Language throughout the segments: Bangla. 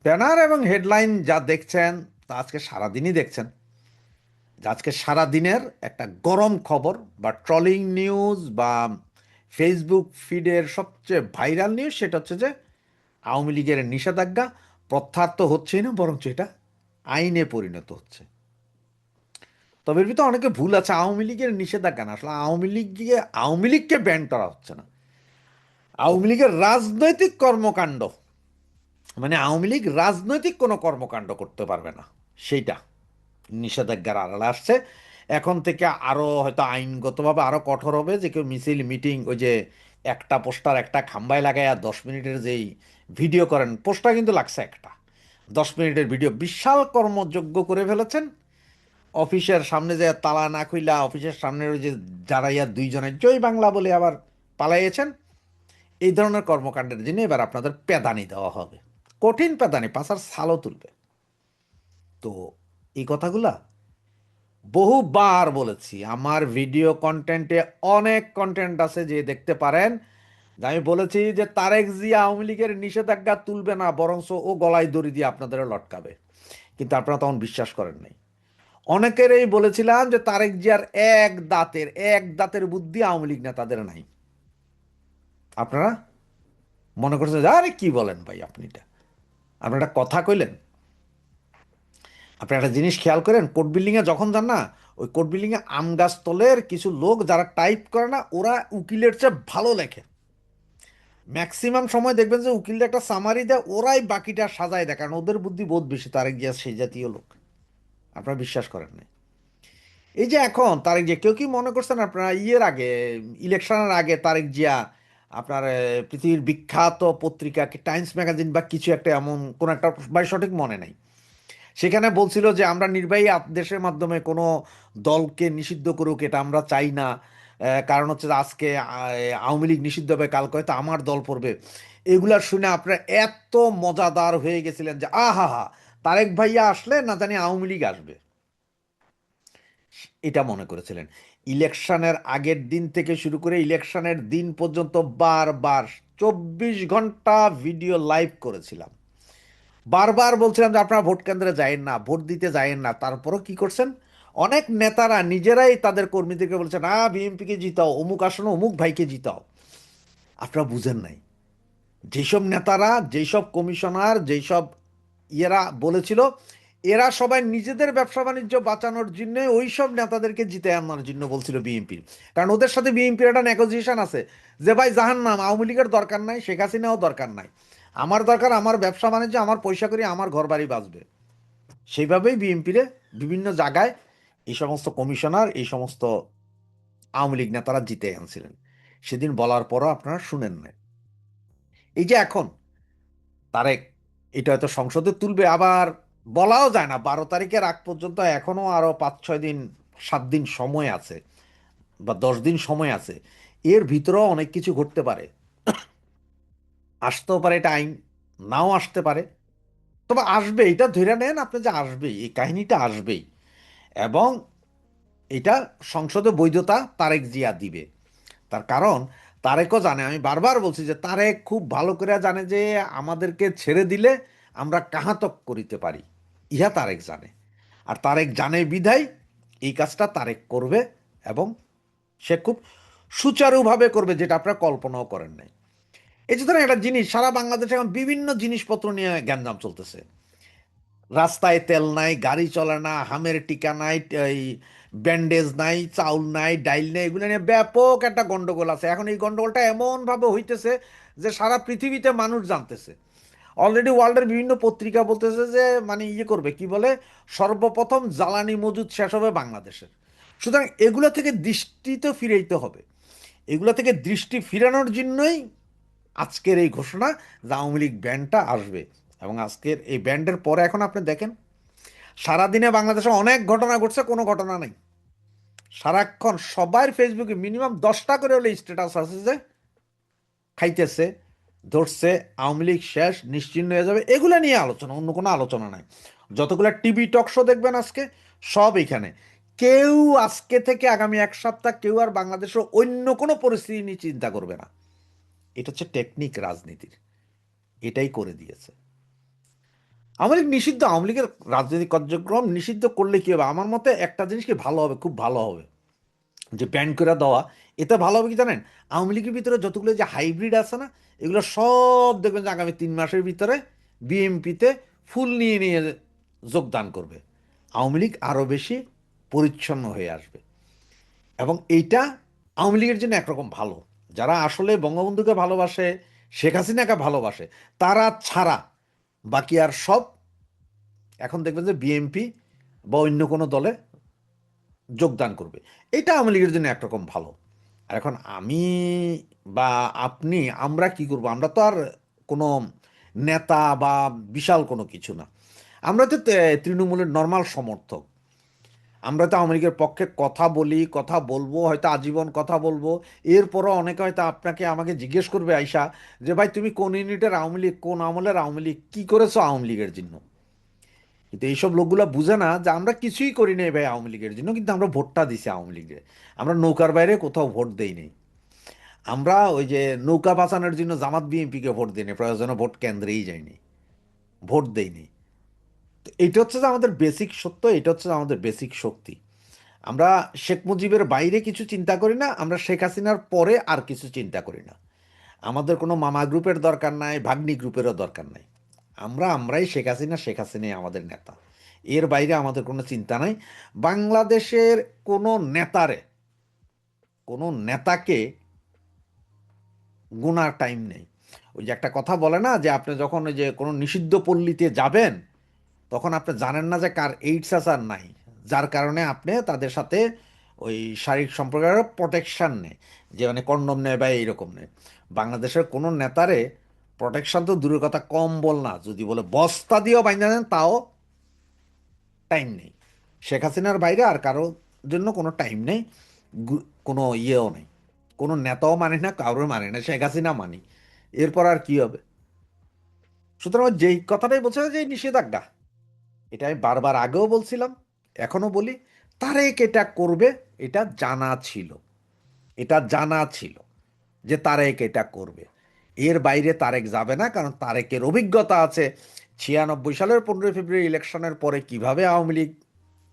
ব্যানার এবং হেডলাইন যা দেখছেন তা আজকে সারাদিনই দেখছেন। যে আজকে সারাদিনের একটা গরম খবর বা ট্রলিং নিউজ বা ফেসবুক ফিডের সবচেয়ে ভাইরাল নিউজ সেটা হচ্ছে যে আওয়ামী লীগের নিষেধাজ্ঞা প্রত্যাহার তো হচ্ছেই না, বরঞ্চ এটা আইনে পরিণত হচ্ছে। তবে এর ভিতরে অনেকে ভুল আছে, আওয়ামী লীগের নিষেধাজ্ঞা না, আসলে আওয়ামী লীগকে ব্যান করা হচ্ছে না, আওয়ামী লীগের রাজনৈতিক কর্মকাণ্ড, মানে আওয়ামী লীগ রাজনৈতিক কোনো কর্মকাণ্ড করতে পারবে না, সেইটা নিষেধাজ্ঞার আড়ালে আসছে। এখন থেকে আরো হয়তো আইনগতভাবে আরো কঠোর হবে, যে কেউ মিছিল মিটিং ওই যে একটা পোস্টার একটা খাম্বায় লাগায় 10 মিনিটের যেই ভিডিও করেন, পোস্টার কিন্তু লাগছে একটা 10 মিনিটের ভিডিও, বিশাল কর্মযজ্ঞ করে ফেলেছেন। অফিসের সামনে যে তালা না খুইলা অফিসের সামনে ওই যে যারা দুইজনের জয় বাংলা বলে আবার পালাইয়েছেন, এই ধরনের কর্মকাণ্ডের জন্য এবার আপনাদের পেদানি দেওয়া হবে, কঠিন পেদানি, পাছার ছালও তুলবে। তো এই কথাগুলা বহুবার বলেছি, আমার ভিডিও কন্টেন্টে অনেক কন্টেন্ট আছে, যে দেখতে পারেন। যে আমি বলেছি যে তারেক জিয়া আওয়ামী লীগের নিষেধাজ্ঞা তুলবে না, বরঞ্চ ও গলায় দড়ি দিয়ে আপনাদের লটকাবে, কিন্তু আপনারা তখন বিশ্বাস করেন নাই। অনেকেরই বলেছিলাম যে তারেক জিয়ার এক দাঁতের বুদ্ধি আওয়ামী লীগ নেতাদের নাই। আপনারা মনে করছেন যে আরে কি বলেন ভাই, আপনি এটা আপনার একটা কথা কইলেন। আপনি একটা জিনিস খেয়াল করেন, কোর্ট বিল্ডিং এ যখন যান না, ওই কোর্ট বিল্ডিং এ আম গাছ তলের কিছু লোক যারা টাইপ করে না, ওরা উকিলের চেয়ে ভালো লেখে। ম্যাক্সিমাম সময় দেখবেন যে উকিলরা একটা সামারি দেয়, ওরাই বাকিটা সাজায় দেয়, কারণ ওদের বুদ্ধি বহুত বেশি, তারেক জিয়া সেই জাতীয় লোক। আপনারা বিশ্বাস করেন না। এই যে এখন তারেক জিয়া, কেউ কি মনে করছেন আপনারা ইয়ের আগে, ইলেকশনের আগে তারেক জিয়া আপনার পৃথিবীর বিখ্যাত পত্রিকা টাইমস ম্যাগাজিন বা কিছু একটা, এমন কোন একটা, ভাই সঠিক মনে নাই, সেখানে বলছিল যে আমরা নির্বাহী আদেশের মাধ্যমে কোনো দলকে নিষিদ্ধ করুক, এটা আমরা চাই না। কারণ হচ্ছে যে আজকে আওয়ামী লীগ নিষিদ্ধ হবে, কালকে হয়তো আমার দল পড়বে। এগুলা শুনে আপনারা এত মজাদার হয়ে গেছিলেন যে আহা হা, তারেক ভাইয়া আসলে না জানি আওয়ামী লীগ আসবে, এটা মনে করেছিলেন। ইলেকশনের আগের দিন থেকে শুরু করে ইলেকশনের দিন পর্যন্ত বারবার 24 ঘন্টা ভিডিও লাইভ করেছিলাম, বারবার বলছিলাম যে আপনারা ভোট কেন্দ্রে যায়েন না, ভোট দিতে যায়েন না, তারপরও কি করছেন? অনেক নেতারা নিজেরাই তাদের কর্মীদেরকে বলছেন বিএনপিকে জিতাও, অমুক আসনে অমুক ভাইকে জিতাও। আপনারা বুঝেন নাই, যেসব নেতারা, যেসব কমিশনার, যেসব ইয়েরা বলেছিল, এরা সবাই নিজেদের ব্যবসা বাণিজ্য বাঁচানোর জন্য ওই সব নেতাদেরকে জিতে আনার জন্য বলছিল বিএনপির। কারণ ওদের সাথে বিএনপির একটা নেগোসিয়েশন আছে, যে ভাই জাহান্নাম, আওয়ামী লীগের দরকার নাই, শেখ হাসিনাও দরকার নাই, আমার দরকার আমার ব্যবসা বাণিজ্য, আমার পয়সা করি, আমার ঘর বাড়ি বাঁচবে। সেইভাবেই বিএনপিরে বিভিন্ন জায়গায় এই সমস্ত কমিশনার, এই সমস্ত আওয়ামী লীগ নেতারা জিতে আনছিলেন। সেদিন বলার পরও আপনারা শুনেন না। এই যে এখন তারেক এটা হয়তো সংসদে তুলবে, আবার বলাও যায় না, 12 তারিখের আগ পর্যন্ত এখনো আরো 5-6 দিন, 7 দিন সময় আছে, বা 10 দিন সময় আছে। এর ভিতরেও অনেক কিছু ঘটতে পারে, আসতেও পারে, এটা আইন নাও আসতে পারে। তবে আসবে, এটা ধরে নেন আপনি যে আসবেই, এই কাহিনীটা আসবেই। এবং এটা সংসদে বৈধতা তারেক জিয়া দিবে। তার কারণ তারেকও জানে, আমি বারবার বলছি যে তারেক খুব ভালো করে জানে যে আমাদেরকে ছেড়ে দিলে আমরা কাহাতক করিতে পারি, ইহা তারেক জানে। আর তারেক জানে বিধায় এই কাজটা তারেক করবে, এবং সে খুব সুচারুভাবে করবে, যেটা আপনারা কল্পনাও করেন নাই। এই যে ধরেন একটা জিনিস, সারা বাংলাদেশে এখন বিভিন্ন জিনিসপত্র নিয়ে গ্যাঞ্জাম চলতেছে। রাস্তায় তেল নাই, গাড়ি চলে না, হামের টিকা নাই, এই ব্যান্ডেজ নাই, চাউল নাই, ডাইল নেই, এগুলো নিয়ে ব্যাপক একটা গন্ডগোল আছে। এখন এই গন্ডগোলটা এমন ভাবে হইতেছে যে সারা পৃথিবীতে মানুষ জানতেছে। অলরেডি ওয়ার্ল্ডের বিভিন্ন পত্রিকা বলতেছে যে মানে ইয়ে করবে, কি বলে, সর্বপ্রথম জ্বালানি মজুদ শেষ হবে বাংলাদেশের। সুতরাং এগুলো থেকে দৃষ্টি তো ফিরাইতে হবে, এগুলো থেকে দৃষ্টি ফিরানোর জন্যই আজকের এই ঘোষণা যে আওয়ামী লীগ ব্যান্ডটা আসবে। এবং আজকের এই ব্যান্ডের পরে এখন আপনি দেখেন, সারাদিনে বাংলাদেশে অনেক ঘটনা ঘটছে, কোনো ঘটনা নেই। সারাক্ষণ সবার ফেসবুকে মিনিমাম 10টা করে হলে স্ট্যাটাস আছে যে খাইতেছে, ধরছে, আওয়ামী লীগ শেষ, নিশ্চিহ্ন হয়ে যাবে, এগুলো নিয়ে আলোচনা, অন্য কোনো আলোচনা নাই। যতগুলো টিভি টক শো দেখবেন আজকে, সব এখানে। কেউ আজকে থেকে আগামী 1 সপ্তাহ কেউ আর বাংলাদেশের অন্য কোনো পরিস্থিতি নিয়ে চিন্তা করবে না। এটা হচ্ছে টেকনিক রাজনীতির, এটাই করে দিয়েছে। আওয়ামী লীগ নিষিদ্ধ, আওয়ামী লীগের রাজনৈতিক কার্যক্রম নিষিদ্ধ করলে কি হবে? আমার মতে একটা জিনিস কি ভালো হবে, খুব ভালো হবে, যে ব্যান করে দেওয়া। এতে ভালো হবে কি জানেন? আওয়ামী লীগের ভিতরে যতগুলো যে হাইব্রিড আছে না, এগুলো সব দেখবেন যে আগামী 3 মাসের ভিতরে বিএমপিতে ফুল নিয়ে নিয়ে যোগদান করবে। আওয়ামী লীগ আরও বেশি পরিচ্ছন্ন হয়ে আসবে। এবং এইটা আওয়ামী লীগের জন্য একরকম ভালো। যারা আসলে বঙ্গবন্ধুকে ভালোবাসে, শেখ হাসিনাকে ভালোবাসে, তারা ছাড়া বাকি আর সব এখন দেখবেন যে বিএনপি বা অন্য কোনো দলে যোগদান করবে। এটা আওয়ামী লীগের জন্য একরকম ভালো। আর এখন আমি বা আপনি, আমরা কি করব? আমরা তো আর কোনো নেতা বা বিশাল কোনো কিছু না। আমরা তো তৃণমূলের নর্মাল সমর্থক। আমরা তো আওয়ামী লীগের পক্ষে কথা বলি, কথা বলবো, হয়তো আজীবন কথা বলবো। এরপরও অনেকে হয়তো আপনাকে আমাকে জিজ্ঞেস করবে আইসা, যে ভাই তুমি কোন ইউনিটের আওয়ামী লীগ, কোন আমলের আওয়ামী লীগ, কী করেছো আওয়ামী লীগের জন্য? কিন্তু এইসব লোকগুলো বুঝে না যে আমরা কিছুই করি নাই ভাই আওয়ামী লীগের জন্য, কিন্তু আমরা ভোটটা দিছি আওয়ামী লীগে। আমরা নৌকার বাইরে কোথাও ভোট দেই নাই। আমরা ওই যে নৌকা বাঁচানোর জন্য জামাত বিএনপিকে ভোট দিইনি, প্রয়োজনে ভোট কেন্দ্রেই যাইনি, ভোট দেইনি। তো এটা হচ্ছে যে আমাদের বেসিক সত্য, এটা হচ্ছে যে আমাদের বেসিক শক্তি। আমরা শেখ মুজিবের বাইরে কিছু চিন্তা করি না, আমরা শেখ হাসিনার পরে আর কিছু চিন্তা করি না। আমাদের কোনো মামা গ্রুপের দরকার নাই, ভাগ্নি গ্রুপেরও দরকার নাই। আমরাই শেখ হাসিনা, শেখ হাসিনাই আমাদের নেতা। এর বাইরে আমাদের কোনো চিন্তা নাই। বাংলাদেশের কোনো নেতারে, কোনো নেতাকে গোনার টাইম নেই। ওই যে একটা কথা বলে না, যে আপনি যখন ওই যে কোনো নিষিদ্ধ পল্লীতে যাবেন, তখন আপনি জানেন না যে কার এইডস আছে আর নাই, যার কারণে আপনি তাদের সাথে ওই শারীরিক সম্পর্কের প্রোটেকশন নেই, যে মানে কন্ডম নেয় বা এইরকম নেই। বাংলাদেশের কোনো নেতারে প্রোটেকশন তো দূরের কথা, কম্বল না, যদি বলে বস্তা দিয়েও বাইন্ধা দেন তাও টাইম নেই। শেখ হাসিনার বাইরে আর কারো জন্য কোনো টাইম নেই, কোনো ইয়েও নেই। কোনো নেতাও মানে না, কারোর মানে না, শেখ হাসিনা মানি। এরপর আর কি হবে? সুতরাং যেই কথাটাই বলছে যে এই নিষেধাজ্ঞা, এটা আমি বারবার আগেও বলছিলাম, এখনো বলি, তারেক এটা করবে, এটা জানা ছিল। এটা জানা ছিল যে তারেক এটা করবে। এর বাইরে তারেক যাবে না, কারণ তারেকের অভিজ্ঞতা আছে 96 সালের 15 ফেব্রুয়ারি ইলেকশনের পরে কিভাবে আওয়ামী লীগ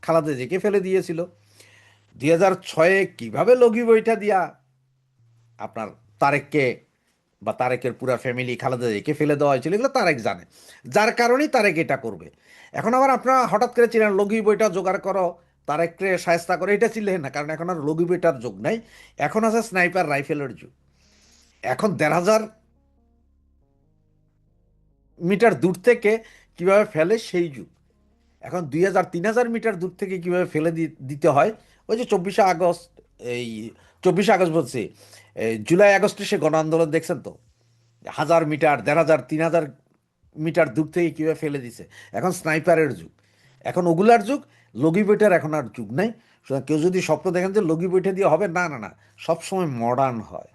খালাদা জিয়াকে ফেলে দিয়েছিল, 2006-এ কিভাবে লগি বইটা দিয়া আপনার তারেককে বা তারেকের পুরা ফ্যামিলি খালেদা জিয়াকে ফেলে দেওয়া হয়েছিল, এগুলো তারেক জানে। যার কারণেই তারেক এটা করবে। এখন আবার আপনারা হঠাৎ করে ছিলেন লগি বইটা জোগাড় করো, তারেককে শায়েস্তা করে, এটা ছিলেন না, কারণ এখন আর লগি বইটার যুগ নাই। এখন আছে স্নাইপার রাইফেলের যুগ। এখন 1,500 মিটার দূর থেকে কিভাবে ফেলে সেই যুগ। এখন 2,000-3,000 মিটার দূর থেকে কিভাবে ফেলে দিতে হয়, ওই যে 24শে আগস্ট, এই 24শে আগস্ট বলছি, এই জুলাই আগস্টে সে গণ আন্দোলন দেখছেন তো, 1,000 মিটার, 1,500, 3,000 মিটার দূর থেকে কীভাবে ফেলে দিছে। এখন স্নাইপারের যুগ, এখন ওগুলার যুগ। লগি বইটার এখন আর যুগ নাই। সুতরাং কেউ যদি স্বপ্ন দেখেন যে লগি বইটা দিয়ে হবে, না না না, সবসময় মডার্ন হয়,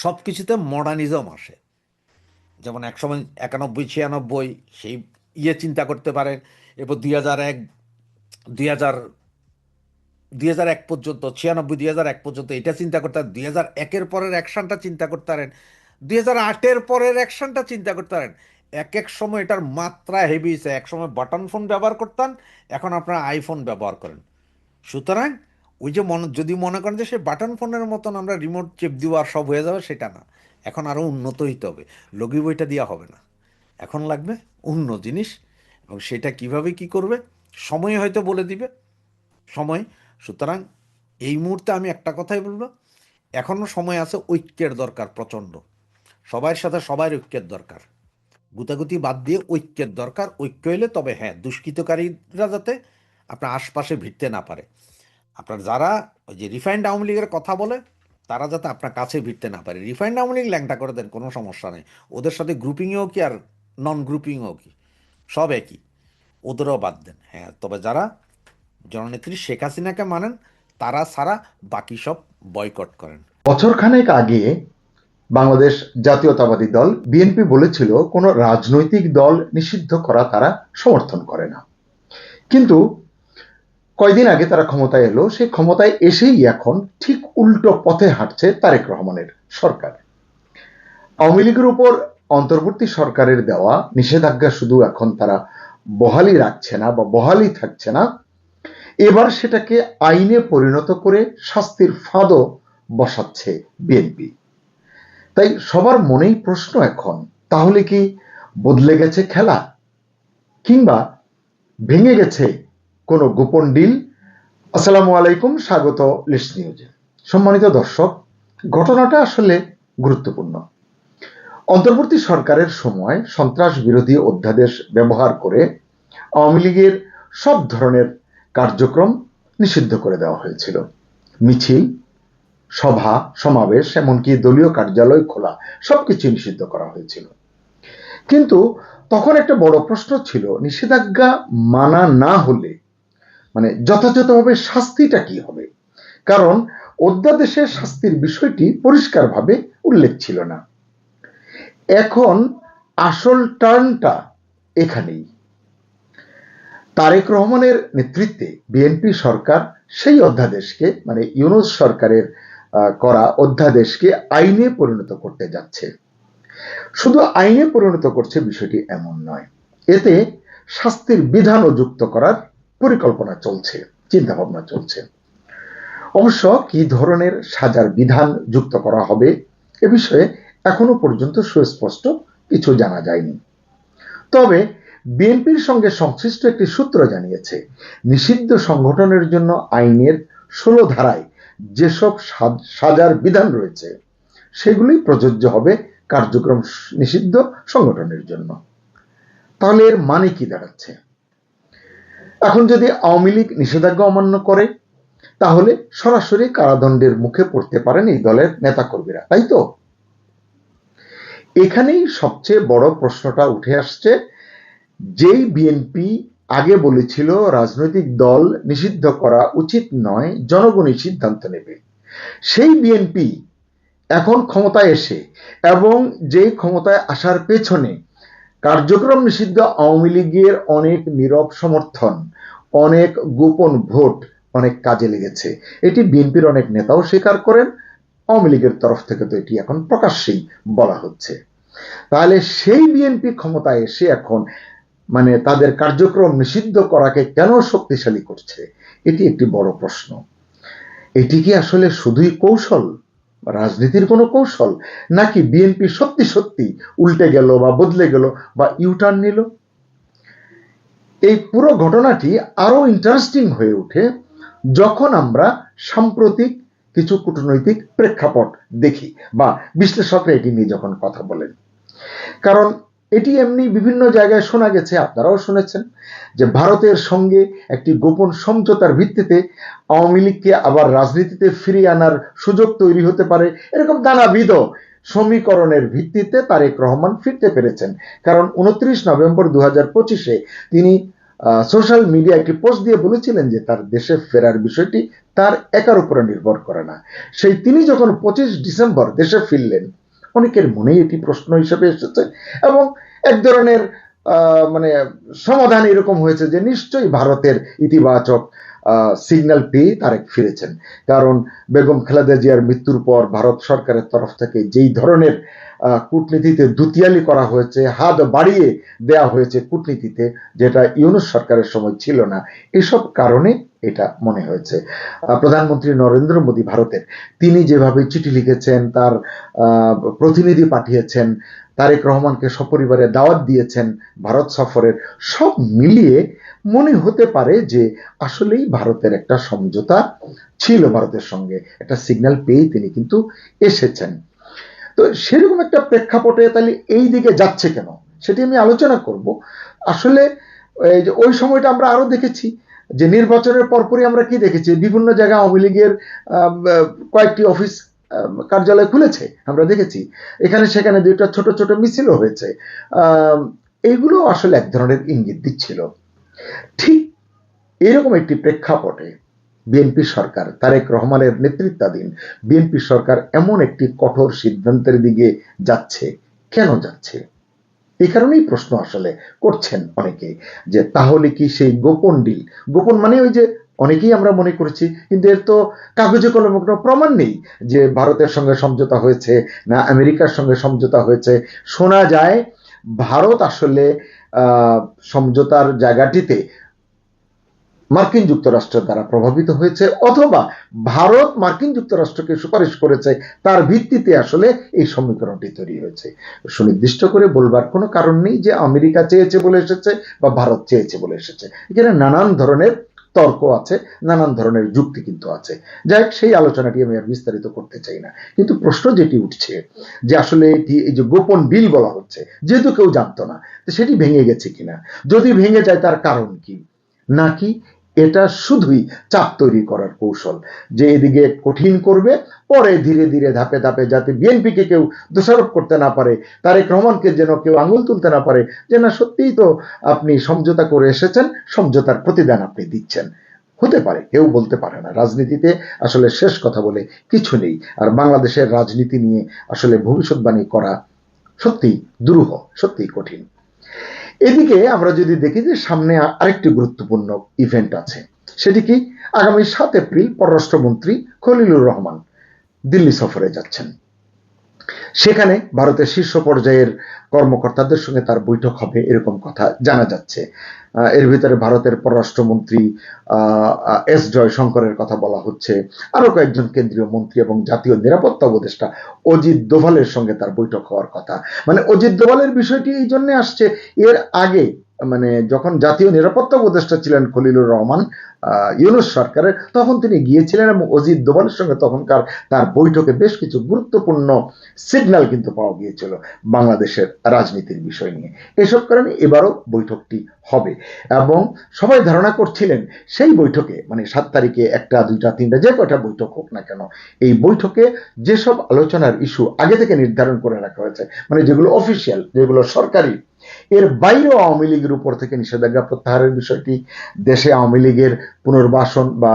সব কিছুতে মডার্নিজম আসে। যেমন একসময় 91-96 সেই চিন্তা করতে পারেন। এরপর 2001, 2000, 2001 পর্যন্ত, 96, 2001 পর্যন্ত এটা চিন্তা করতে পারেন। 2001-এর পরের অ্যাকশনটা চিন্তা করতে পারেন। 2008-এর পরের অ্যাকশনটা চিন্তা করতে পারেন। এক এক সময় এটার মাত্রা হেভি হয়েছে। এক সময় বাটন ফোন ব্যবহার করতেন, এখন আপনারা আইফোন ব্যবহার করেন। সুতরাং ওই যে যদি মনে করেন যে সে বাটন ফোনের মতন আমরা রিমোট চেপ দিব আর সব হয়ে যাবে, সেটা না। এখন আরও উন্নত হইতে হবে। লগি বইটা দেওয়া হবে না, এখন লাগবে অন্য জিনিস। এবং সেটা কিভাবে কি করবে, সময় হয়তো বলে দিবে, সময়। সুতরাং এই মুহূর্তে আমি একটা কথাই বলবো, এখনো সময় আছে, ঐক্যের দরকার প্রচণ্ড। সবার সাথে সবার ঐক্যের দরকার, গুতাগুতি বাদ দিয়ে ঐক্যের দরকার। ঐক্য হইলে তবে হ্যাঁ, দুষ্কৃতকারীরা যাতে আপনার আশপাশে ভিড়তে না পারে। আপনার যারা ওই যে রিফাইন্ড আওয়ামী লীগের কথা বলে, তারা যাতে আপনার কাছে ভিড়তে না পারে। রিফাইন্ড আওয়ামী লীগ ল্যাংটা করে দেন, কোনো সমস্যা নেই। ওদের সাথে গ্রুপিংয়েও কি আর নন গ্রুপিংও কি, সব একই, ওদেরও বাদ দেন। হ্যাঁ, তবে যারা জননেত্রী শেখ হাসিনাকে মানেন, তারা ছাড়া বাকি সব বয়কট করেন। বছরখানেক আগে বাংলাদেশ জাতীয়তাবাদী দল বিএনপি বলেছিল কোনো রাজনৈতিক দল নিষিদ্ধ করা তারা সমর্থন করে না, কিন্তু কয়দিন আগে তারা ক্ষমতায় এলো। সেই ক্ষমতায় এসেই এখন ঠিক উল্টো পথে হাঁটছে তারেক রহমানের সরকার। আওয়ামী লীগের উপর অন্তর্বর্তী সরকারের দেওয়া নিষেধাজ্ঞা শুধু এখন তারা বহালই রাখছে না বা বহালই থাকছে না, এবার সেটাকে আইনে পরিণত করে শাস্তির ফাঁদও বসাচ্ছে বিএনপি। তাই সবার মনেই প্রশ্ন এখন, তাহলে কি বদলে গেছে খেলা, কিংবা ভেঙে গেছে কোনো গোপন ডিল? আসসালামু আলাইকুম, স্বাগত লিস্ট নিউজে। সম্মানিত দর্শক, ঘটনাটা আসলে গুরুত্বপূর্ণ। অন্তর্বর্তী সরকারের সময় সন্ত্রাস বিরোধী অধ্যাদেশ ব্যবহার করে আওয়ামী লীগের সব ধরনের কার্যক্রম নিষিদ্ধ করে দেওয়া হয়েছিল। মিছিল, সভা, সমাবেশ, এমনকি দলীয় কার্যালয় খোলা সবকিছু নিষিদ্ধ করা হয়েছিল। কিন্তু তখন একটা বড় প্রশ্ন ছিল, নিষেধাজ্ঞা মানা না হলে মানে যথাযথভাবে শাস্তিটা কি হবে? কারণ অধ্যাদেশে শাস্তির বিষয়টি পরিষ্কারভাবে উল্লেখ ছিল না। এখন আসল টার্নটা এখানেই। তারেক রহমানের নেতৃত্বে বিএনপি সরকার সেই অধ্যাদেশকে, মানে ইউনূস সরকারের করা অধ্যাদেশকে আইনে পরিণত করতে যাচ্ছে। শুধু আইনে পরিণত করছে বিষয়টি এমন নয়, এতে শাস্তির বিধানও যুক্ত করার পরিকল্পনা চলছে, চিন্তা ভাবনা চলছে। অবশ্য কি ধরনের সাজার বিধান যুক্ত করা হবে এ বিষয়ে এখনো পর্যন্ত সুস্পষ্ট কিছু জানা যায়নি। তবে বিএনপির সঙ্গে সংশ্লিষ্ট একটি সূত্র জানিয়েছে, নিষিদ্ধ সংগঠনের জন্য আইনের 16 ধারায় যেসব সাজার বিধান রয়েছে সেগুলি প্রযোজ্য হবে কার্যক্রম নিষিদ্ধ সংগঠনের জন্য। তাহলে এর মানে কি দাঁড়াচ্ছে? এখন যদি আওয়ামী লীগ নিষেধাজ্ঞা অমান্য করে, তাহলে সরাসরি কারাদণ্ডের মুখে পড়তে পারেন এই দলের নেতাকর্মীরা, তাই তো? এখানেই সবচেয়ে বড় প্রশ্নটা উঠে আসছে। যেই বিএনপি আগে বলেছিল রাজনৈতিক দল নিষিদ্ধ করা উচিত নয়, জনগণই সিদ্ধান্ত নেবে, সেই বিএনপি এখন ক্ষমতায় এসে এবং যেই ক্ষমতায় আসার পেছনে কার্যক্রম নিষিদ্ধ আওয়ামী লীগের অনেক নীরব সমর্থন, অনেক গোপন ভোট অনেক কাজে লেগেছে, এটি বিএনপির অনেক নেতাও স্বীকার করেন। আওয়ামী লীগের তরফ থেকে তো এটি এখন প্রকাশ্যেই বলা হচ্ছে। তাহলে সেই বিএনপি ক্ষমতায় এসে এখন মানে তাদের কার্যক্রম নিষিদ্ধ করাকে কেন শক্তিশালী করছে, এটি একটি বড় প্রশ্ন। এটি কি আসলে শুধুই কৌশল, রাজনীতির কোনো কৌশল, নাকি বিএনপি সত্যি সত্যি উল্টে গেল বা বদলে গেল বা ইউটার্ন নিল? এই পুরো ঘটনাটি আরো ইন্টারেস্টিং হয়ে ওঠে যখন আমরা সাম্প্রতিক কিছু কূটনৈতিক প্রেক্ষাপট দেখি বা বিশ্লেষকরা এটি নিয়ে যখন কথা বলেন। কারণ এটি এমনি বিভিন্ন জায়গায় শোনা গেছে, আপনারাও শুনেছেন, যে ভারতের সঙ্গে একটি গোপন সমঝোতার ভিত্তিতে আওয়ামী লীগকে আবার রাজনীতিতে ফিরিয়ে আনার সুযোগ তৈরি হতে পারে, এরকম নানাবিধ সমীকরণের ভিত্তিতে তারেক রহমান ফিরতে পেরেছেন। কারণ 29 নভেম্বর 2025-এ তিনি সোশ্যাল মিডিয়া একটি পোস্ট দিয়ে বলেছিলেন যে তার দেশে ফেরার বিষয়টি তার একার উপরে নির্ভর করে না। সেই তিনি যখন 25 ডিসেম্বর দেশে ফিরলেন, অনেকের মনেই এটি প্রশ্ন হিসেবে এসেছে এবং এক ধরনের মানে সমাধান এরকম হয়েছে যে নিশ্চয়ই ভারতের ইতিবাচক সিগন্যাল পেয়ে তারেক ফিরেছেন। কারণ বেগম খালেদা জিয়ার মৃত্যুর পর ভারত সরকারের তরফ থেকে যেই ধরনের কূটনীতিতে দুতিয়ালি করা হয়েছে, হাত বাড়িয়ে দেয়া হয়েছে কূটনীতিতে, যেটা ইউনূস সরকারের সময় ছিল না, এসব কারণে এটা মনে হয়েছে। প্রধানমন্ত্রী নরেন্দ্র মোদী ভারতের, তিনি যেভাবে চিঠি লিখেছেন, তার প্রতিনিধি পাঠিয়েছেন, তারেক রহমানকে সপরিবারে দাওয়াত দিয়েছেন ভারত সফরের, সব মিলিয়ে মনে হতে পারে যে আসলেই ভারতের একটা সমঝোতা ছিল, ভারতের সঙ্গে একটা সিগন্যাল পেয়ে তিনি কিন্তু এসেছেন। তো সেরকম একটা প্রেক্ষাপটে তাহলে এই দিকে যাচ্ছে কেন, সেটি আমি আলোচনা করব। আসলে ওই সময়টা আমরা আরো দেখেছি যে নির্বাচনের পরপরই আমরা কি দেখেছি, বিভিন্ন জায়গায় আওয়ামী লীগের কয়েকটি অফিস কার্যালয় খুলেছে, আমরা দেখেছি এখানে সেখানে দুইটা ছোট ছোট মিছিলও হয়েছে। এইগুলো আসলে এক ধরনের ইঙ্গিত দিচ্ছিল। ঠিক এরকম একটি প্রেক্ষাপটে বিএনপি সরকার, তারেক রহমানের নেতৃত্বাধীন বিএনপি সরকার এমন একটি কঠোর সিদ্ধান্তের দিকে যাচ্ছে, কেন যাচ্ছে? এই কারণেই প্রশ্ন আসলে করছেন অনেকে যে তাহলে কি সেই গোপন ডিল, গোপন মানে ওই যে অনেকেই আমরা মনে করেছি, কিন্তু এর তো কাগজে কলমে কোনো প্রমাণ নেই যে ভারতের সঙ্গে সমঝোতা হয়েছে না আমেরিকার সঙ্গে সমঝোতা হয়েছে। শোনা যায় ভারত আসলে সমঝোতার জায়গাটিতে মার্কিন যুক্তরাষ্ট্রের দ্বারা প্রভাবিত হয়েছে, অথবা ভারত মার্কিন যুক্তরাষ্ট্রকে সুপারিশ করেছে, তার ভিত্তিতে আসলে এই সমীকরণটি তৈরি হয়েছে। সুনির্দিষ্ট করে বলবার কোনো কারণ নেই যে আমেরিকা চেয়েছে বলে এসেছে বা ভারত চেয়েছে বলে এসেছে। এখানে নানান ধরনের তর্ক আছে, নানান ধরনের যুক্তি কিন্তু আছে। যাই হোক, সেই আলোচনাটি আমি আর বিস্তারিত করতে চাই না। কিন্তু প্রশ্ন যেটি উঠছে যে আসলে এটি, এই যে গোপন বিল বলা হচ্ছে, যেহেতু কেউ জানতো না, তো সেটি ভেঙে গেছে কিনা, যদি ভেঙে যায় তার কারণ কি, নাকি এটা শুধুই চাপ তৈরি করার কৌশল, যে এদিকে কঠিন করবে, পরে ধীরে ধীরে ধাপে ধাপে, যাতে বিএনপিকে কেউ দোষারোপ করতে না পারে, তারেক রহমানকে যেন কেউ আঙুল তুলতে না পারে যে না সত্যিই তো আপনি সমঝোতা করে এসেছেন, সমঝোতার প্রতিদান আপনি দিচ্ছেন। হতে পারে, কেউ বলতে পারে না। রাজনীতিতে আসলে শেষ কথা বলে কিছু নেই। আর বাংলাদেশের রাজনীতি নিয়ে আসলে ভবিষ্যৎবাণী করা সত্যি দুরূহ, সত্যি কঠিন। এদিকে আমরা যদি দেখি যে সামনে আরেকটি গুরুত্বপূর্ণ ইভেন্ট আছে, সেটি কি, আগামী 7 এপ্রিল পররাষ্ট্রমন্ত্রী খলিলুর রহমান দিল্লি সফরে যাচ্ছেন। সেখানে ভারতের শীর্ষ পর্যায়ের কর্মকর্তাদের সঙ্গে তার বৈঠক হবে, এরকম কথা জানা যাচ্ছে। এর ভিতরে ভারতের পররাষ্ট্রমন্ত্রী এস জয়শঙ্করের কথা বলা হচ্ছে, আরো কয়েকজন কেন্দ্রীয় মন্ত্রী এবং জাতীয় নিরাপত্তা উপদেষ্টা অজিত দোভালের সঙ্গে তার বৈঠক হওয়ার কথা। মানে অজিত দোভালের বিষয়টি এই জন্য আসছে, এর আগে মানে যখন জাতীয় নিরাপত্তা উপদেষ্টা ছিলেন খলিলুর রহমান ইউনূস সরকারের, তখন তিনি গিয়েছিলেন এবং অজিত দোভালের সঙ্গে তখনকার তার বৈঠকে বেশ কিছু গুরুত্বপূর্ণ সিগন্যাল কিন্তু পাওয়া গিয়েছিল বাংলাদেশের রাজনীতির বিষয় নিয়ে। এসব কারণে এবারও বৈঠকটি হবে এবং সবাই ধারণা করছিলেন সেই বৈঠকে, মানে 7 তারিখে 1টা 2টা 3টা যে কটা বৈঠক হোক না কেন, এই বৈঠকে যেসব আলোচনার ইস্যু আগে থেকে নির্ধারণ করে রাখা হয়েছে, মানে যেগুলো অফিসিয়াল, যেগুলো সরকারি, এর বাইরেও আওয়ামী লীগের উপর থেকে নিষেধাজ্ঞা প্রত্যাহারের বিষয়টি, দেশে আওয়ামী লীগের পুনর্বাসন বা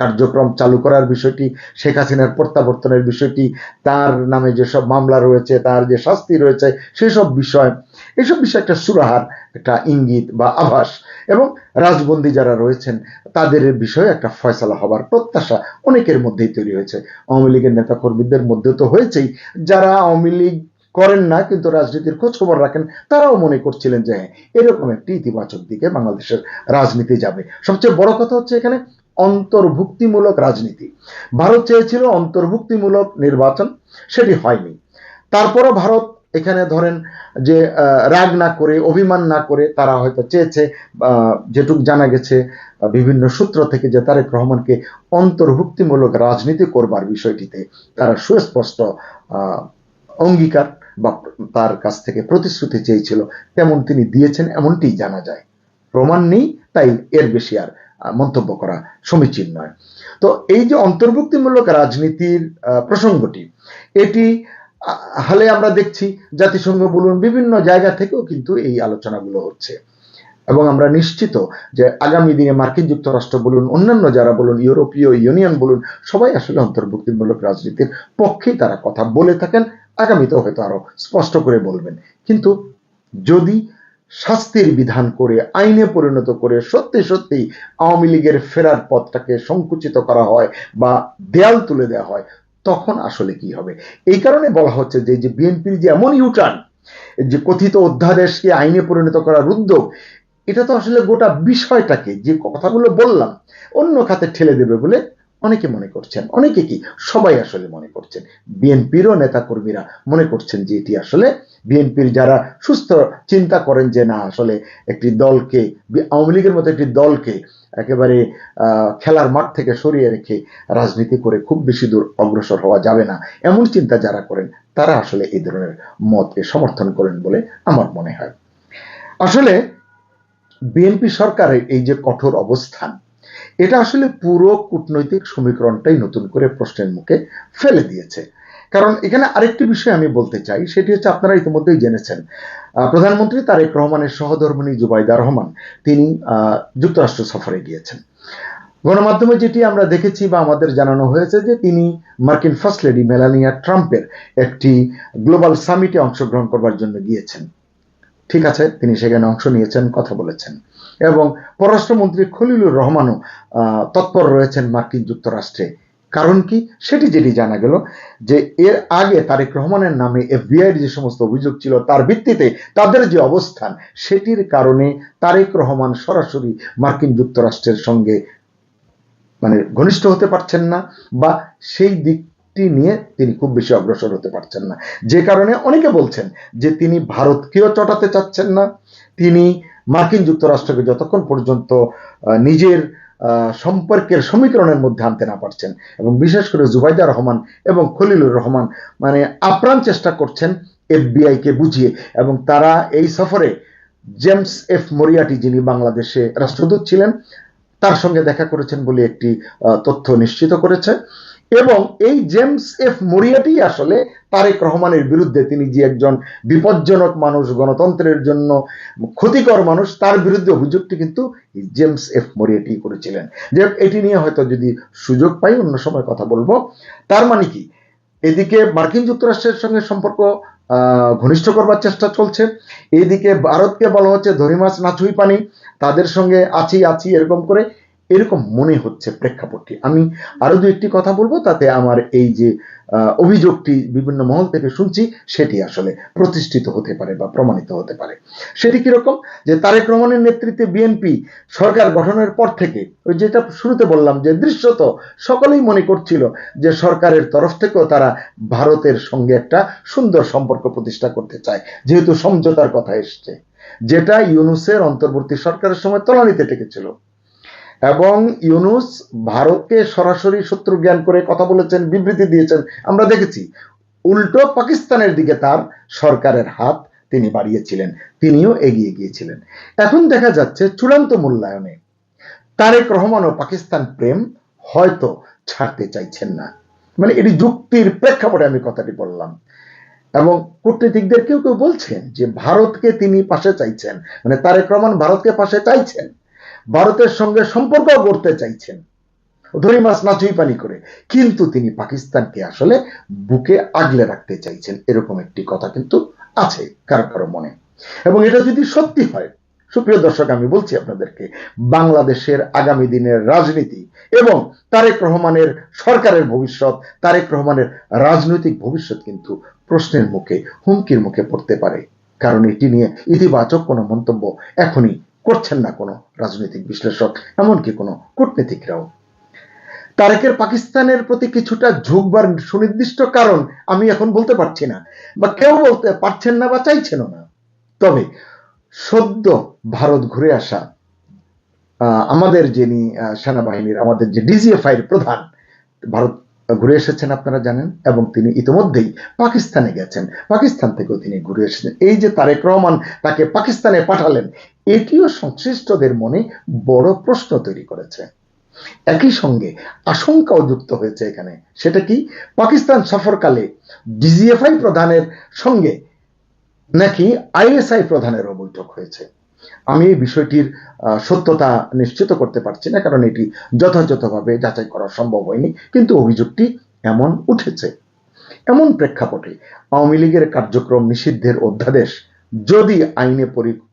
কার্যক্রম চালু করার বিষয়টি, শেখ হাসিনার প্রত্যাবর্তনের বিষয়টি, তার নামে যেসব মামলা রয়েছে, তার যে শাস্তি রয়েছে, সেসব বিষয়, এসব বিষয় একটা সুরাহার, একটা ইঙ্গিত বা আভাস, এবং রাজবন্দী যারা রয়েছেন তাদের বিষয়ে একটা ফয়সালা হবার প্রত্যাশা অনেকের মধ্যেই তৈরি হয়েছে। আওয়ামী লীগের নেতাকর্মীদের মধ্যে তো হয়েছেই, যারা আওয়ামী লীগ করেন না কিন্তু রাজনীতির খোঁজ খবর রাখেন, তারাও মনে করছিলেন যে এরকম একটি ইতিবাচক দিকে বাংলাদেশের রাজনীতি যাবে। সবচেয়ে বড় কথা হচ্ছে এখানে অন্তর্ভুক্তিমূলক রাজনীতি। ভারত চেয়েছিল অন্তর্ভুক্তিমূলক নির্বাচন, সেটি হয়নি। তারপরও ভারত এখানে ধরেন যে রাগ না করে, অভিমান না করে, তারা হয়তো চেয়েছে, যেটুক জানা গেছে বিভিন্ন সূত্র থেকে, যে তারেক রহমানকে অন্তর্ভুক্তিমূলক রাজনীতি করবার বিষয়টিতে তারা সুস্পষ্ট অঙ্গীকার বা তার কাছ থেকে প্রতিশ্রুতি চেয়েছিল, তেমন তিনি দিয়েছেন এমনটি জানা যায়। প্রমাণ নেই, তাই এর বেশি আর মন্তব্য করা সমীচীন নয়। তো এই যে অন্তর্ভুক্তিমূলক রাজনীতির প্রসঙ্গটি, এটি হালে আমরা দেখছি জাতিসংঘ বলুন, বিভিন্ন জায়গা থেকেও কিন্তু এই আলোচনাগুলো হচ্ছে, এবং আমরা নিশ্চিত যে আগামী দিনে মার্কিন যুক্তরাষ্ট্র বলুন, অন্যান্য যারা বলুন, ইউরোপীয় ইউনিয়ন বলুন, সবাই আসলে অন্তর্ভুক্তিমূলক রাজনীতির পক্ষেই তারা কথা বলে থাকেন, আগামীতেও হয়তো আরো স্পষ্ট করে বলবেন। কিন্তু যদি শাস্তির বিধান করে, আইনে পরিণত করে, সত্যি সত্যি আওয়ামী লীগের ফেরার পথটাকে সংকুচিত করা হয় বা দেয়াল তুলে দেওয়া হয়, তখন আসলে কি হবে? এই কারণে বলা হচ্ছে যে বিএনপির যে এমন ইউটার্ন, যে কথিত অধ্যাদেশকে আইনে পরিণত করার উদ্যোগ, এটা তো আসলে গোটা বিষয়টাকে, যে কথাগুলো বললাম, অন্য খাতে ঠেলে দেবে বলে অনেকে মনে করছেন। অনেকে কি, সবাই আসলে মনে করছেন, বিএনপিরও নেতাকর্মীরা মনে করছেন যে এটি আসলে বিএনপির যারা সুস্থ চিন্তা করেন যে না, আসলে একটি দলকে, আওয়ামী লীগের মতো একটি দলকে একেবারে খেলার মাঠ থেকে সরিয়ে রেখে রাজনীতি করে খুব বেশি দূর অগ্রসর হওয়া যাবে না, এমন চিন্তা যারা করেন, তারা আসলে এই ধরনের মতকে সমর্থন করেন বলে আমার মনে হয়। আসলে বিএনপি সরকারের এই যে কঠোর অবস্থান, এটা আসলে পুরো কূটনৈতিক সমীকরণটাই নতুন করে প্রশ্নের মুখে ফেলে দিয়েছে। কারণ এখানে আরেকটি বিষয় আমি বলতে চাই, সেটি হচ্ছে, আপনারা ইতিমধ্যেই জেনেছেন, প্রধানমন্ত্রী তারেক রহমানের সহধর্মিণী জুবাইদা রহমান তিনি যুক্তরাষ্ট্র সফরে গিয়েছেন। গণমাধ্যমে যেটি আমরা দেখেছি বা আমাদের জানানো হয়েছে যে তিনি মার্কিন ফার্স্ট লেডি মেলানিয়া ট্রাম্পের একটি গ্লোবাল সামিটে অংশগ্রহণ করবার জন্য গিয়েছেন। ঠিক আছে, তিনি সেখানে অংশ নিয়েছেন, কথা বলেছেন, এবং পররাষ্ট্রমন্ত্রী খলিলুর রহমানও তৎপর রয়েছেন মার্কিন যুক্তরাষ্ট্রে। কারণ কি, যেটি জানা গেল যে এর আগে তারেক রহমানের নামে এফবিআইয়ের যে সমস্ত অভিযোগ ছিল তার ভিত্তিতে তাদের যে অবস্থান, সেটির কারণে তারেক রহমান সরাসরি মার্কিন যুক্তরাষ্ট্রের সঙ্গে ঘনিষ্ঠ হতে পারছেন না, বা সেই দিকটি নিয়ে তিনি খুব বেশি অগ্রসর হতে পারছেন না। যে কারণে অনেকে বলছেন যে তিনি ভারতকেও চটাতে চাচ্ছেন না, তিনি মার্কিন যুক্তরাষ্ট্রকে যতক্ষণ পর্যন্ত নিজের সম্পর্কের সমীকরণের মধ্যে আনতে না পারছেন, এবং বিশেষ করে জুবাইদা রহমান এবং খলিলুর রহমান আপ্রাণ চেষ্টা করছেন এফবিআই কে বুঝিয়ে, এবং তারা এই সফরে জেমস এফ মরিয়াটি, যিনি বাংলাদেশে রাষ্ট্রদূত ছিলেন, তার সঙ্গে দেখা করেছেন বলে একটি তথ্য নিশ্চিত করেছে। এবং এই জেমস এফ মরিয়াটি আসলে তারেক রহমানের বিরুদ্ধে, তিনি যে একজন বিপজ্জনক মানুষ, গণতন্ত্রের জন্য ক্ষতিকর মানুষ, তার বিরুদ্ধে অভিযোগটি কিন্তু জেমস এফ মরিয়াটি করেছিলেন। যে এটি নিয়ে হয়তো যদি সুযোগ পাই অন্য সময় কথা বলবো। তার মানে কি, এদিকে মার্কিন যুক্তরাষ্ট্রের সঙ্গে সম্পর্ক ঘনিষ্ঠ করবার চেষ্টা চলছে, এদিকে ভারতকে বলা হচ্ছে ধরি মাছ না ছুঁই পানি, তাদের সঙ্গে আছি এরকম মনে হচ্ছে প্রেক্ষাপটটি। আমি আরো দু একটি কথা বলবো, তাতে আমার এই যে অভিযোগটি বিভিন্ন মহল থেকে শুনছি সেটি আসলে প্রতিষ্ঠিত হতে পারে বা প্রমাণিত হতে পারে। সেটি কিরকম, যে তারেক রহমানের নেতৃত্বে বিএনপি সরকার গঠনের পর থেকে, ওই যেটা শুরুতে বললাম যে দৃশ্যত সকলেই মনে করছিল যে সরকারের তরফ থেকেও তারা ভারতের সঙ্গে একটা সুন্দর সম্পর্ক প্রতিষ্ঠা করতে চায়, যেহেতু সমঝোতার কথা এসছে, যেটা ইউনূসের অন্তর্বর্তী সরকারের সময় তলানিতে টেকেছিল। এবং ইউনূস ভারতকে সরাসরি শত্রু জ্ঞান করে কথা বলেছেন, বিবৃতি দিয়েছেন, আমরা দেখেছি। উল্টো পাকিস্তানের দিকে তার সরকারের হাত তিনি বাড়িয়েছিলেন, তিনিও এগিয়ে গিয়েছিলেন। এখন দেখা যাচ্ছে চূড়ান্ত মূল্যায়নে তারেক রহমান ও পাকিস্তান প্রেম হয়তো ছাড়তে চাইছেন না। এটি যুক্তির প্রেক্ষাপটে আমি কথাটি বললাম। এবং কূটনীতিকদের কেউ কেউ বলছেন যে ভারতকে তিনি পাশে চাইছেন, তারেক রহমান ভারতকে পাশে চাইছেন, ভারতের সঙ্গে সম্পর্ক গড়তে চাইছেন ধরি মাছ না ছুঁই পানি করে, কিন্তু তিনি পাকিস্তানকে আসলে বুকে আগলে রাখতে চাইছেন, এরকম একটি কথা কিন্তু আছে কারো কারো মনে। এবং এটা যদি সত্যি হয়, সুপ্রিয় দর্শক, আমি বলছি আপনাদেরকে, বাংলাদেশের আগামী দিনের রাজনীতি এবং তারেক রহমানের সরকারের ভবিষ্যৎ, তারেক রহমানের রাজনৈতিক ভবিষ্যৎ কিন্তু প্রশ্নের মুখে, হুমকির মুখে পড়তে পারে। কারণ এটি নিয়ে ইতিবাচক কোনো মন্তব্য এখনই করছেন না কোনো রাজনৈতিক বিশ্লেষক, এমনকি কোনো কূটনীতিকরাও। তারেকের পাকিস্তানের প্রতি কিছুটা ঝুঁকবার সুনির্দিষ্ট কারণ আমি এখন বলতে পারছি না, বা কেউ বলতে পারছেন না বা চাইছেনও না। তবে সদ্য ভারত ঘুরে আসা আমাদের যিনি সেনাবাহিনীর, আমাদের যে ডিজিএফআই এর প্রধান, ভারত ঘুরে এসেছেন আপনারা জানেন, এবং তিনি ইতিমধ্যেই পাকিস্তানে গেছেন, পাকিস্তান থেকেও তিনি ঘুরে এসেছেন। এই যে তারেক রহমান তাকে পাকিস্তানে পাঠালেন, এটিও সংশ্লিষ্টদের মনে বড় প্রশ্ন তৈরি করেছে। একই সঙ্গে আশঙ্কাও যুক্ত হয়েছে এখানে। সেটা কি, পাকিস্তান সফরকালে ডিজিএফআই প্রধানের সঙ্গে নাকি আইএসআই প্রধানেরও বৈঠক হয়েছে। আমি এই বিষয়টির সত্যতা নিশ্চিত করতে পারছি না, কারণ এটি যথাযথভাবে যাচাই করা সম্ভব হয়নি, কিন্তু অভিযোগটি এমন উঠেছে। এমন প্রেক্ষাপটে আওয়ামী লীগের কার্যক্রম নিষিদ্ধের অধ্যাদেশ যদি আইনে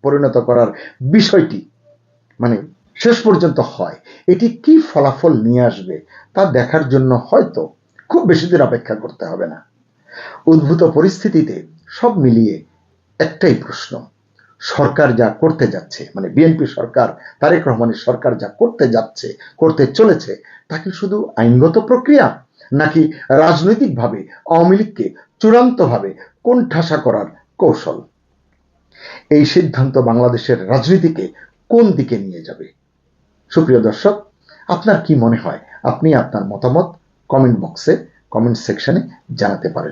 পরিণত করার বিষয়টি শেষ পর্যন্ত হয়, এটি কি ফলাফল নিয়ে আসবে তা দেখার জন্য হয়তো খুব বেশি দিন অপেক্ষা করতে হবে না। উদ্ভূত পরিস্থিতিতে সব মিলিয়ে একটাই প্রশ্ন, সরকার যা করতে যাচ্ছে, বিএনপি সরকার, তারেক রহমানের সরকার যা করতে যাচ্ছে, করতে চলেছে, তা কি শুধু আইনগত প্রক্রিয়া, নাকি রাজনৈতিকভাবে আওয়ামী লীগকে চূড়ান্তভাবে কোণঠাসা করার কৌশল? এই সিদ্ধান্ত বাংলাদেশের রাজনীতিকে কোন দিকে নিয়ে যাবে? সুপ্রিয় দর্শক, আপনার কি মনে হয়? আপনি আপনার মতামত কমেন্ট বক্সে, কমেন্ট সেকশনে জানাতে পারেন।